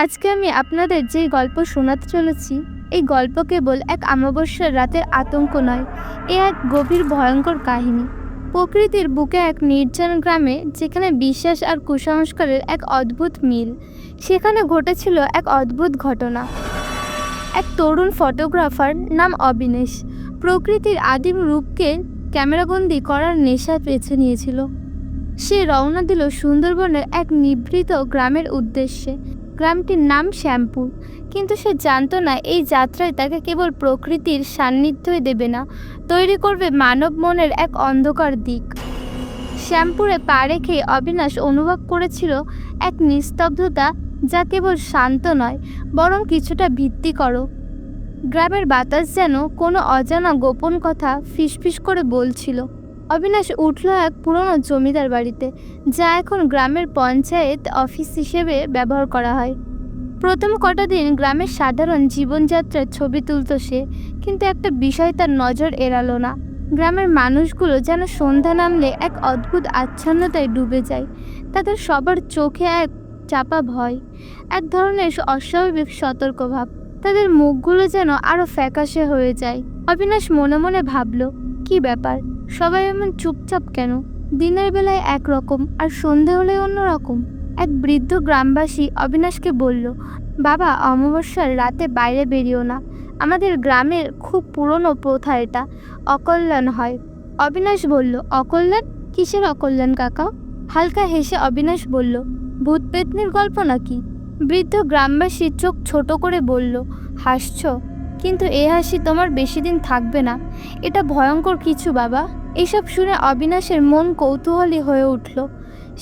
আজকে আমি আপনাদের যে গল্প শোনাতে চলেছি, এই গল্প কেবল এক অমাবস্যার রাতের আতঙ্ক নয়, এ এক গভীর ভয়ঙ্কর কাহিনী। প্রকৃতির বুকে এক নির্জন গ্রামে, যেখানে বিশ্বাস আর কুসংস্কারের এক অদ্ভুত মিল, সেখানে ঘটেছিল এক অদ্ভুত ঘটনা। এক তরুণ ফটোগ্রাফার নাম অবিনেশ প্রকৃতির আদিম রূপকে ক্যামেরাবন্দি করার নেশা বেছে নিয়েছিল। সে রওনা দিল সুন্দরবনের এক নিভৃত গ্রামের উদ্দেশ্যে। গ্রামটির নাম শ্যামপুর, কিন্তু সে জানতো না এই যাত্রায় তাকে কেবল প্রকৃতির সান্নিধ্যই দেবে না, তৈরি করবে মানব মনের এক অন্ধকার দিক। শ্যামপুরে পা রেখে অবিনাশ অনুভব করেছিল এক নিস্তব্ধতা, যা কেবল শান্ত নয়, বরং কিছুটা ভীতিকরও। গ্রামের বাতাস যেন কোনো অজানা গোপন কথা ফিসফিস করে বলছিল। অবিনাশ উঠল এক পুরনো জমিদার বাড়িতে, যা এখন গ্রামের পঞ্চায়েত অফিস হিসেবে ব্যবহার করা হয়। প্রথম কটা দিন গ্রামের সাধারণ জীবনযাত্রার ছবি তুলত সে, কিন্তু একটা বিষয় তার নজর এড়ালো না। গ্রামের মানুষগুলো যেন সন্ধ্যা নামলে এক অদ্ভুত আচ্ছন্নতায় ডুবে যায়। তাদের সবার চোখে এক চাপা ভয়, এক ধরনের অস্বাভাবিক সতর্কভাব। তাদের মুখগুলো যেন আরও ফ্যাকাশে হয়ে যায়। অবিনাশ মনে মনে ভাবল, কি ব্যাপার, সবাই এমন চুপচাপ কেন? দিনের বেলায় একরকম, আর সন্ধে হলে অন্যরকম। এক বৃদ্ধ গ্রামবাসী অবিনাশকে বলল, বাবা, অমাবস্যার রাতে বাইরে বেরিও না। আমাদের গ্রামের খুব পুরনো প্রথা এটা, অকল্যাণ হয়। অবিনাশ বলল, অকল্যাণ? কিসের অকল্যাণ কাকা? হালকা হেসে অবিনাশ বলল, ভূত পেতনির গল্প নাকি? বৃদ্ধ গ্রামবাসী চোখ ছোট করে বলল, হাসছ? কিন্তু এ হাসি তোমার বেশি দিন থাকবে না। এটা ভয়ঙ্কর কিছু বাবা। এসব শুনে অবিনাশের মন কৌতূহলী হয়ে উঠল।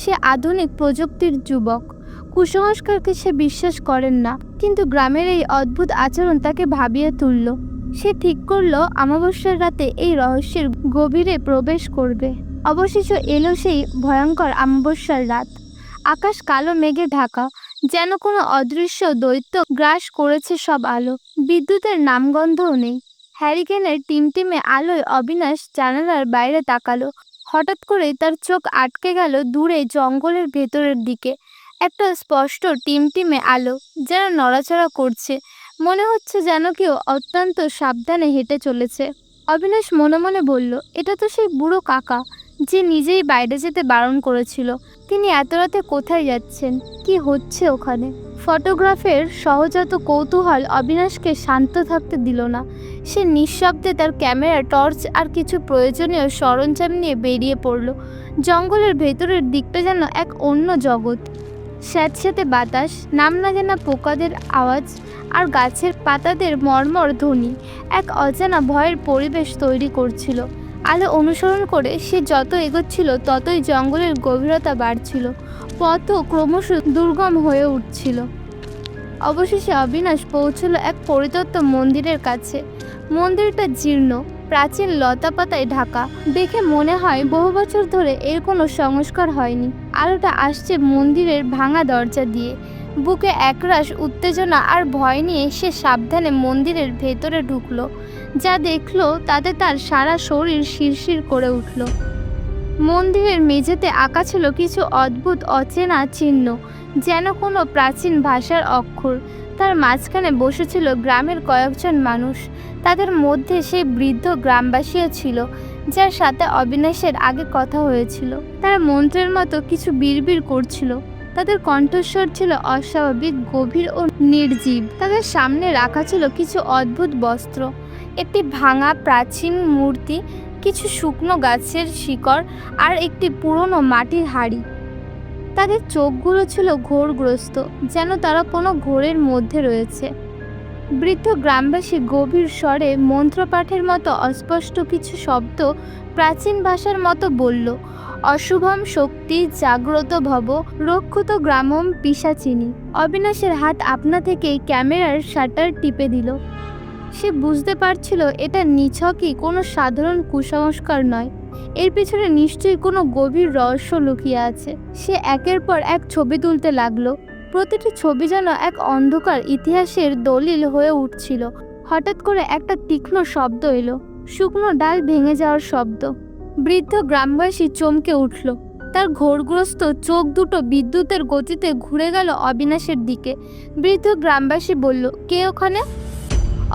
সে আধুনিক প্রযুক্তির যুবক, কুসংস্কারকে সে বিশ্বাস করেন না, কিন্তু গ্রামের এই অদ্ভুত আচরণ তাকে ভাবিয়ে তুলল। সে ঠিক করল অমাবস্যার রাতে এই রহস্যের গভীরে প্রবেশ করবে। অবশেষে এলো সেই ভয়ঙ্কর অমাবস্যার রাত। আকাশ কালো মেঘে ঢাকা, যেন কোনো অদৃশ্য দৈত্য গ্রাস করেছে সব আলো। বিদ্যুতের নামগন্ধও নেই। হ্যারিকেনের টিমটিমে আলোয় অবিনাশ জানালার বাইরে তাকালো। হঠাৎ করেই তার চোখ আটকে গেল দূরে জঙ্গলের ভেতরের দিকে। একটা স্পষ্ট টিমটিমে আলো, যেন নড়াচড়া করছে। মনে হচ্ছে যেন কেউ অত্যন্ত সাবধানে হেঁটে চলেছে। অবিনাশ মনে মনে বলল, এটা তো সেই বুড়ো কাকা, যে নিজেই বাইরে যেতে বারণ করেছিল। তিনি এত রাতে কোথায় যাচ্ছেন? কি হচ্ছে ওখানে? ফটোগ্রাফের সহজাত কৌতূহল অবিনাশকে শান্ত থাকতে দিল না। সে নিঃশব্দে তার ক্যামেরা, টর্চ আর কিছু প্রয়োজনীয় সরঞ্জাম নিয়ে বেরিয়ে পড়ল। জঙ্গলের ভেতরের দিকটা যেন এক অন্য জগৎ। স্যাঁতস্যাঁতে বাতাস, নাম না জানা পোকাদের আওয়াজ আর গাছের পাতাদের মর্মর ধ্বনি এক অজানা ভয়ের পরিবেশ তৈরি করছিল। আলো অনুসরণ করে সে যত এগোচ্ছিল, ততই জঙ্গলের গভীরতা বাড়ছিল। পথও ক্রমশ দুর্গম হয়ে উঠছিল। অবশেষে অবিনাশ পৌঁছল এক পরিত্যক্ত মন্দিরের কাছে। মন্দিরটা জীর্ণ, প্রাচীন লতাপাতায় ঢাকা। দেখে মনে হয় বহু বছর ধরে এর কোনো সংস্কার হয়নি। আলোটা আসছে মন্দিরের ভাঙা দরজা দিয়ে। বুকে একরাশ উত্তেজনা আর ভয় নিয়ে সে সাবধানে মন্দিরের ভেতরে ঢুকলো। যা দেখলো তাতে তার সারা শরীর শিরশির করে উঠল। মন্দিরের মেঝেতে আঁকা ছিল কিছু অদ্ভুত অচেনা চিহ্ন, যেন কোনো প্রাচীন ভাষার অক্ষর। তার মাঝখানে বসেছিল গ্রামের কয়েকজন মানুষ। তাদের মধ্যে সেই বৃদ্ধ গ্রামবাসীও ছিল, যার সাথে অবিনাশের আগে কথা হয়েছিল। তারা মন্ত্রের মতো কিছু বিড়বিড় করছিল। তাদের কণ্ঠস্বর ছিল অস্বাভাবিক, গভীর ও নির্জীব। তাদের সামনে রাখা ছিল কিছু অদ্ভুত বস্ত্র, একটি ভাঙা প্রাচীন মূর্তি, কিছু শুকনো গাছের শিকড় আর একটি পুরনো মাটির হাঁড়ি। তাদের চোখগুলো ছিল ঘোরগ্রস্ত, যেন তারা কোনো ঘোরের মধ্যে রয়েছে। বৃদ্ধ গ্রামবাসী গভীর স্বরে মন্ত্রপাঠের মতো অস্পষ্ট কিছু শব্দ প্রাচীন ভাষার মতো বলল, অশুভম শক্তি জাগ্রত ভব, রক্ষত গ্রামম পিশাচিনী। অবিনাশের হাত আপনা থেকেই ক্যামেরার শাটার টিপে দিল। সে বুঝতে পারছিল এটা নিছকই কোনো সাধারণ কুসংস্কার নয়, এর পিছনে নিশ্চয়ই কোনো গভীর রহস্য লুকিয়ে আছে। সে একের পর এক ছবি তুলতে লাগলো। প্রতিটি ছবি যেন এক অন্ধকার ইতিহাসের দলিল হয়ে উঠছিল। হঠাৎ করে একটা তীক্ষ্ণ শব্দ এলো, শুকনো ডাল ভেঙে যাওয়ার শব্দ। বৃদ্ধ গ্রামবাসী চমকে উঠল। তার ঘোরগ্রস্ত চোখ দুটো বিদ্যুতের গতিতে ঘুরে গেল অবিনাশের দিকে। বৃদ্ধ গ্রামবাসী বলল, কে ওখানে?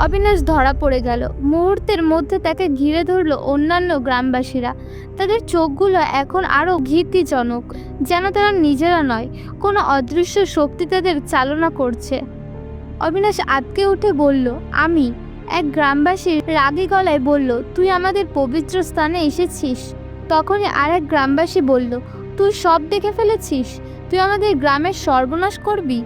অবিনাশ ধরা পড়ে গেল। মুহূর্তের মধ্যে তাকে ঘিরে ধরল অন্যান্য গ্রামবাসীরা। তাদের চোখগুলো এখন আরও ভীতিজনক, যেন তারা নিজেরা নয়, কোনো অদৃশ্য শক্তি তাদের চালনা করছে। অবিনাশ আঁতকে উঠে বলল, আমি। এক গ্রামবাসী রাগী গলায় বলল, তুই আমাদের পবিত্র স্থানে এসেছিস? তখনই আরেক গ্রামবাসী বলল, তুই সব দেখে ফেলেছিস? তুই আমাদের গ্রামের সর্বনাশ করবি?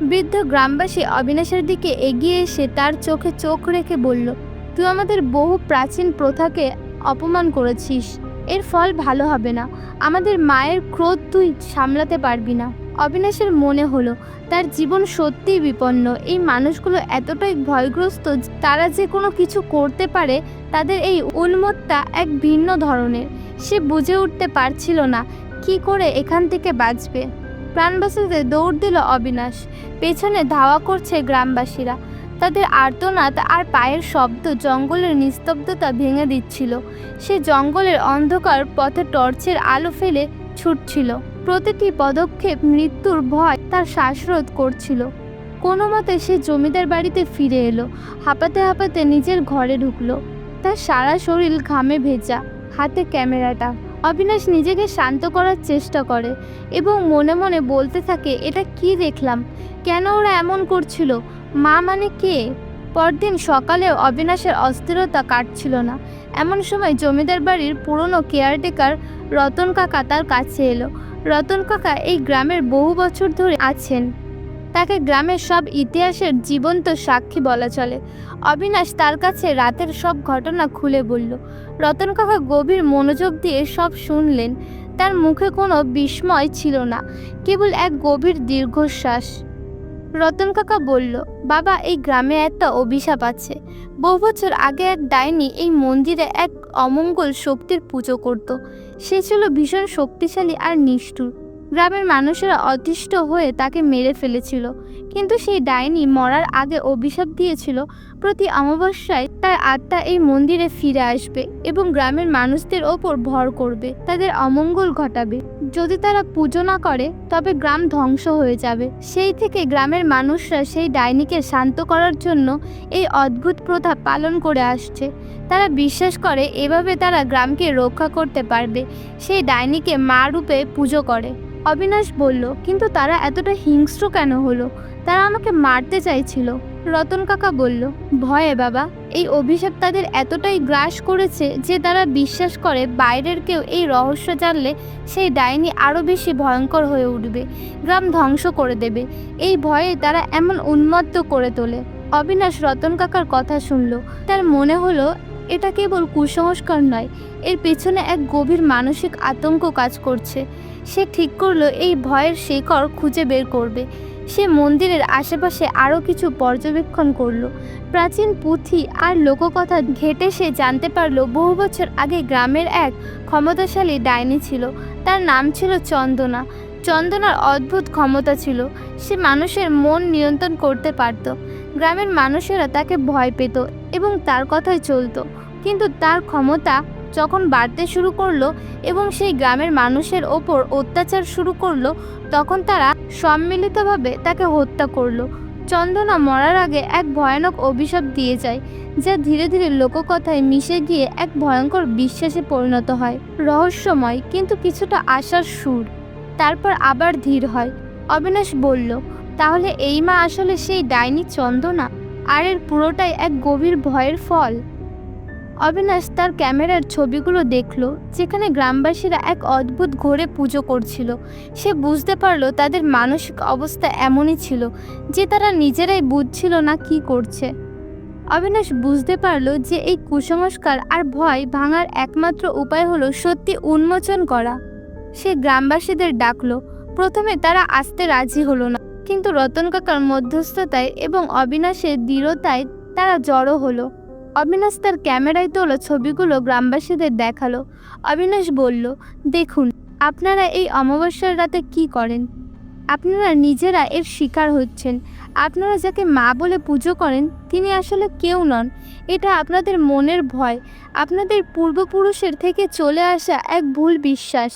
বৃদ্ধ গ্রামবাসী অবিনাশের দিকে এগিয়ে এসে তার চোখে চোখ রেখে বলল, তুই আমাদের বহু প্রাচীন প্রথাকে অপমান করেছিস। এর ফল ভালো হবে না। আমাদের মায়ের ক্রোধ তুই সামলাতে পারবি না। অবিনাশের মনে হলো তার জীবন সত্যিই বিপন্ন। এই মানুষগুলো এতটাই ভয়গ্রস্ত, তারা যে কোনো কিছু করতে পারে। তাদের এই উন্মত্ততা এক ভিন্ন ধরনের। সে বুঝে উঠতে পারছিল না কি করে এখান থেকে বাঁচবে। প্রাণ বাঁচাতে দৌড় দিল অবিনাশ। পেছনে ধাওয়া করছে গ্রামবাসীরা। তাদের আর্তনাদ আর পায়ের শব্দ জঙ্গলের নিস্তব্ধতা ভেঙে দিচ্ছিল। সে জঙ্গলের অন্ধকার পথে টর্চের আলো ফেলে ছুটছিল। প্রতিটি পদক্ষেপ মৃত্যুর ভয় তার শ্বাসরোধ করছিল। কোনো মতে সে জমিদার বাড়িতে ফিরে এলো। হাঁপাতে হাঁপাতে নিজের ঘরে ঢুকলো। তার সারা শরীর ঘামে ভেজা, হাতে ক্যামেরাটা। অবিনাশ নিজেকে শান্ত করার চেষ্টা করে এবং মনে মনে বলতে থাকে, এটা কি দেখলাম? কেন ওরা এমন করছিল? মা মানে কে? পরদিন সকালেও অবিনাশের অস্থিরতা কাটছিল না। এমন সময় জমিদার বাড়ির পুরনো কেয়ারটেকার রতন কাকা তার কাছে এলো। রতন কাকা এই গ্রামের বহু বছর ধরে আছেন। তাকে গ্রামের সব ইতিহাসের জীবন্ত সাক্ষী বলা চলে। অবিনাশ তার কাছে রাতের সব ঘটনা খুলে বলল। রতন কাকা গভীর মনোযোগ দিয়ে সব শুনলেন। তার মুখে কোনো বিস্ময় ছিল না, কেবল এক গভীর দীর্ঘশ্বাস। রতন কাকা বলল, বাবা, এই গ্রামে একটা অভিশাপ আছে। বহু বছর আগে এক ডাইনি এই মন্দিরে এক অমঙ্গল শক্তির পুজো করত। সে ছিল ভীষণ শক্তিশালী আর নিষ্ঠুর। গ্রামের মানুষেরা অতিষ্ঠ হয়ে তাকে মেরে ফেলেছিল। কিন্তু সেই ডাইনি মরার আগে অভিশাপ দিয়েছিল, প্রতি অমাবস্যায় তার আত্মা এই মন্দিরে ফিরে আসবে এবং গ্রামের মানুষদের ওপর ভর করবে, তাদের অমঙ্গল ঘটাবে। যদি তারা পুজো না করে তবে গ্রাম ধ্বংস হয়ে যাবে। সেই থেকে গ্রামের মানুষরা সেই ডাইনিকে শান্ত করার জন্য এই অদ্ভুত প্রথা পালন করে আসছে। তারা বিশ্বাস করে এভাবে তারা গ্রামকে রক্ষা করতে পারবে। সেই ডাইনিকে মা রূপে পুজো করে। অবিনাশ বলল, কিন্তু তারা এতটা হিংস্র কেন হলো? তারা আমাকে মারতে চাইছিল। রতন কাকা বলল, ভয়ে বাবা। এই অভিশাপ তাদের এতটাই গ্রাস করেছে যে তারা বিশ্বাস করে বাইরের কেউ এই রহস্য জানলে সেই ডাইনি আরও বেশি ভয়ঙ্কর হয়ে উঠবে, গ্রাম ধ্বংস করে দেবে। এই ভয়ে তারা এমন উন্মত্ত করে তোলে। অবিনাশ রতন কাকার কথা শুনল। তার মনে হলো এটা কেবল কুসংস্কার নয়, এর পেছনে এক গভীর মানসিক আতঙ্ক কাজ করছে। সে ঠিক করলো এই ভয়ের শিকড় খুঁজে বের করবে। সে মন্দিরের আশেপাশে আরও কিছু পর্যবেক্ষণ করলো। প্রাচীন পুঁথি আর লোককথা ঘেঁটে সে জানতে পারলো বহু বছর আগে গ্রামের এক ক্ষমতাশালী ডাইনি ছিল। তার নাম ছিল চন্দনা। চন্দনার অদ্ভুত ক্ষমতা ছিল। সে মানুষের মন নিয়ন্ত্রণ করতে পারত। গ্রামের মানুষেরা তাকে ভয় পেত এবং তার কথাই চলতো। কিন্তু তার ক্ষমতা যখন বাড়তে শুরু করলো এবং সেই গ্রামের মানুষের ওপর অত্যাচার শুরু করলো, তখন তারা সম্মিলিতভাবে তাকে হত্যা করলো। চন্দনা মরার আগে এক ভয়ানক অভিশাপ দিয়ে যায়, যা ধীরে ধীরে লোককথায় মিশে গিয়ে এক ভয়ঙ্কর বিশ্বাসে পরিণত হয়। রহস্যময় কিন্তু কিছুটা আশার সুর। তারপর আবার ধীর হয়। অবিনাশ বলল, তাহলে এই মা আসলে সেই ডাইনি চন্দনা, আর এর পুরোটাই এক গভীর ভয়ের ফল। অবিনাশ তার ক্যামেরার ছবিগুলো দেখল, যেখানে গ্রামবাসীরা এক অদ্ভুত ঘোরে পুজো করছিল। সে বুঝতে পারল তাদের মানসিক অবস্থা এমনই ছিল যে তারা নিজেরাই বুঝছিল না কি করছে। অবিনাশ বুঝতে পারল যে এই কুসংস্কার আর ভয় ভাঙার একমাত্র উপায় হলো সত্যি উন্মোচন করা। সে গ্রামবাসীদের ডাকলো। প্রথমে তারা আসতে রাজি হলো না, কিন্তু রতন কাকার মধ্যস্থতায় এবং অবিনাশের দৃঢ়তায় তারা জড়ো হলো। অবিনাশ তার ক্যামেরায় তোলা ছবিগুলো গ্রামবাসীদের দেখালো। অবিনাশ বলল, দেখুন, আপনারা এই অমাবস্যার রাতে কি করেন? আপনারা নিজেরা এর শিকার হচ্ছেন। আপনারা যাকে মা বলে পুজো করেন তিনি আসলে কেউ নন। এটা আপনাদের মনের ভয়, আপনাদের পূর্বপুরুষের থেকে চলে আসা এক ভুল বিশ্বাস।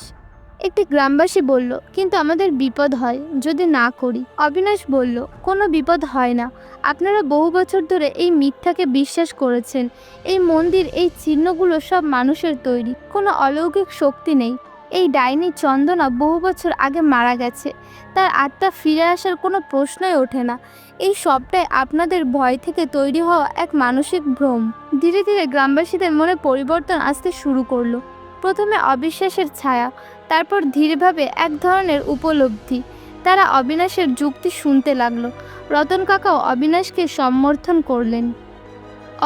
একটি গ্রামবাসী বলল, কিন্তু আমাদের বিপদ হয় যদি না করি। অবিনাশ বলল, কোনো বিপদ হয় না। আপনারা বহু বছর ধরে এই মিথ্যাকে বিশ্বাস করেছেন। এই মন্দির, এই চিহ্নগুলো সব মানুষের তৈরি, কোনো অলৌকিক শক্তি নেই। এই ডাইনি চন্দনা বহু বছর আগে মারা গেছে, তার আত্মা ফিরে আসার কোনো প্রশ্নই ওঠে না। এই সবটাই আপনাদের ভয় থেকে তৈরি হওয়া এক মানসিক ভ্রম। ধীরে ধীরে গ্রামবাসীদের মনে পরিবর্তন আসতে শুরু করলো। প্রথমে অবিশ্বাসের ছায়া, তারপর ধীরেভাবে এক ধরনের উপলব্ধি। তারা অবিনাশের যুক্তি শুনতে লাগলো। রতন কাকাও অবিনাশকে সমর্থন করলেন।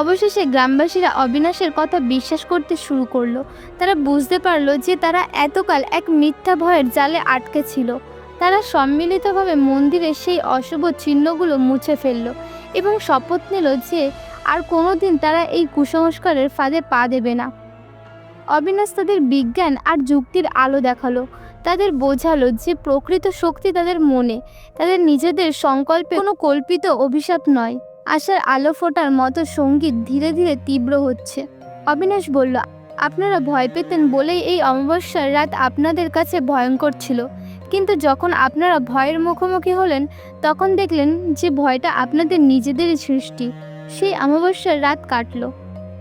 অবশেষে গ্রামবাসীরা অবিনাশের কথা বিশ্বাস করতে শুরু করলো। তারা বুঝতে পারলো যে তারা এতকাল এক মিথ্যা ভয়ের জালে আটকে ছিল। তারা সম্মিলিতভাবে মন্দিরের সেই অশুভ চিহ্নগুলো মুছে ফেলল এবং শপথ নিল যে আর কোনোদিন তারা এই কুসংস্কারের ফাঁদে পা দেবে না। অবিনাশ তাদের বিজ্ঞান আর যুক্তির আলো দেখালো। তাদের বোঝালো যে প্রকৃত শক্তি তাদের মনে, তাদের নিজেদের সংকল্পে, কোনো কল্পিত অভিশাপ নয়। আশার আলো ফোটার মতো সঙ্গীত ধীরে ধীরে তীব্র হচ্ছে। অবিনাশ বলল, আপনারা ভয় পেতেন বলেই এই অমাবস্যার রাত আপনাদের কাছে ভয়ঙ্কর ছিল, কিন্তু যখন আপনারা ভয়ের মুখোমুখি হলেন তখন দেখলেন যে ভয়টা আপনাদের নিজেদেরই সৃষ্টি। সেই অমাবস্যার রাত কাটলো,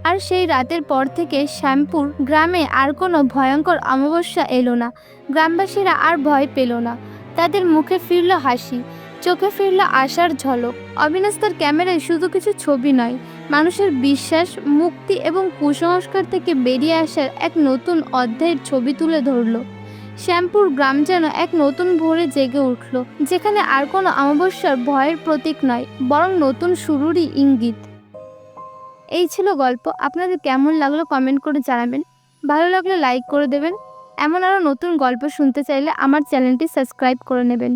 আর সেই রাতের পর থেকে শ্যামপুর গ্রামে আর কোনো ভয়ঙ্কর অমাবস্যা এলো না। গ্রামবাসীরা আর ভয় পেল না। তাদের মুখে ফিরল হাসি, চোখে ফিরল আশার ঝলক। অবিনাশ তার ক্যামেরায় শুধু কিছু ছবি নয়, মানুষের বিশ্বাস, মুক্তি এবং কুসংস্কার থেকে বেরিয়ে আসার এক নতুন অধ্যায়ের ছবি তুলে ধরল। শ্যামপুর গ্রাম যেন এক নতুন ভোরে জেগে উঠল, যেখানে আর কোনো অমাবস্যার ভয়ের প্রতীক নয়, বরং নতুন শুরুরই ইঙ্গিত। এই ছিল গল্প। আপনাদের কেমন লাগলো কমেন্ট করে জানাবেন। ভালো লাগলে লাইক করে দেবেন। এমন আরও নতুন গল্প শুনতে চাইলে আমার চ্যানেলটি সাবস্ক্রাইব করে নেবেন।